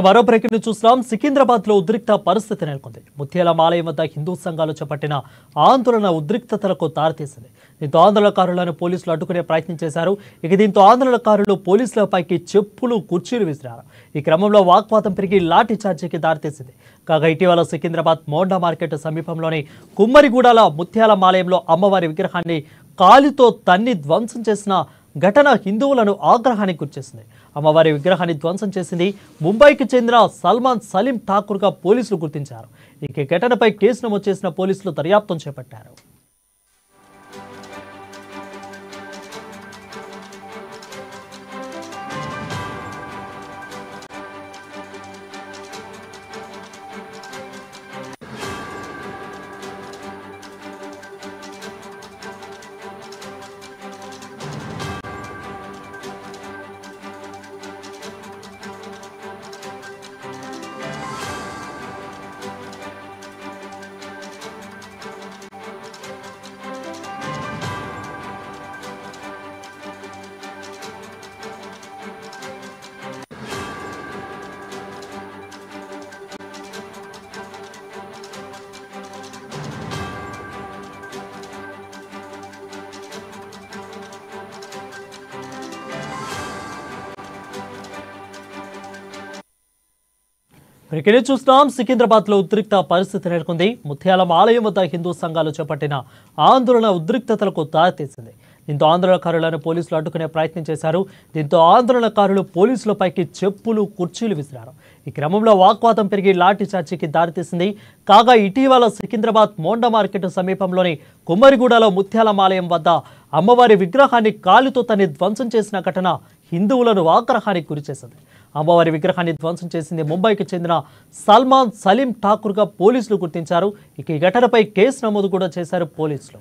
మరో breaking news చూస్తున్నాం. సికింద్రాబాద్ లో ఉద్రిక్త పరిస్థితి నెలకొంది. ముత్యాల ఆలయం వద్ద హిందూ సంఘాలు చేపట్టిన ఆందోళన ఉద్రిక్తతలకు దారితీసింది. దీంతో ఆందోళనకారులను పోలీసులు అడ్డుకునే ప్రయత్నం చేశారు. దీంతో ఆందోళనకారులు పోలీసులపైకి చెప్పులు కుర్చీలు విసిరారు. ఈ క్రమంలో వాగ్వాదం పెరిగి లాఠీ చార్జీకి దారితీసింది. కాగా ఇటీవల సికింద్రాబాద్ మోండా మార్కెట్ సమీపంలోని కుమ్మరిగూడల ముత్యాల ఆలయంలో అమ్మవారి విగ్రహాన్ని కాలితో తన్ని ధ్వంసం చేసిన ఘటన హిందువులను ఆగ్రహానికి గురిచేసింది. అమ్మవారి విగ్రహాన్ని ధ్వంసం చేసింది ముంబైకి చెందిన సల్మాన్ సలీం ఠాకూర్గా పోలీసులు గుర్తించారు. ఈ ఘటనపై కేసు నమోదు చేసిన పోలీసులు దర్యాప్తు చేపట్టారు. ఇక్కడే చూస్తున్నాం. సికింద్రాబాద్ లో ఉద్రిక్త పరిస్థితి నెలకొంది. ముత్యాల ఆలయం వద్ద హిందూ సంఘాలు చేపట్టిన ఆందోళన ఉద్రిక్తతలకు దారితీసింది. దీంతో ఆందోళనకారులను పోలీసులు అడ్డుకునే ప్రయత్నం చేశారు. దీంతో ఆందోళనకారులు పోలీసులపైకి చెప్పులు కుర్చీలు విసిరారు. ఈ క్రమంలో వాగ్వాదం పెరిగి లాఠీ చార్జీకి దారితీసింది. కాగా ఇటీవల సికింద్రాబాద్ మోండా మార్కెట్ సమీపంలోని కుమ్మరిగూడలో ముత్యాల ఆలయం వద్ద అమ్మవారి విగ్రహాన్ని కాలితో తన్ని ధ్వంసం చేసిన ఘటన హిందువులను ఆగ్రహానికి గురిచేసింది. అమ్మవారి విగ్రహాన్ని ధ్వంసం చేసింది ముంబైకి చెందిన సల్మాన్ సలీం ఠాకూర్గా పోలీసులు గుర్తించారు. ఈ ఘటనపై కేసు నమోదు కూడా చేశారు పోలీసులు.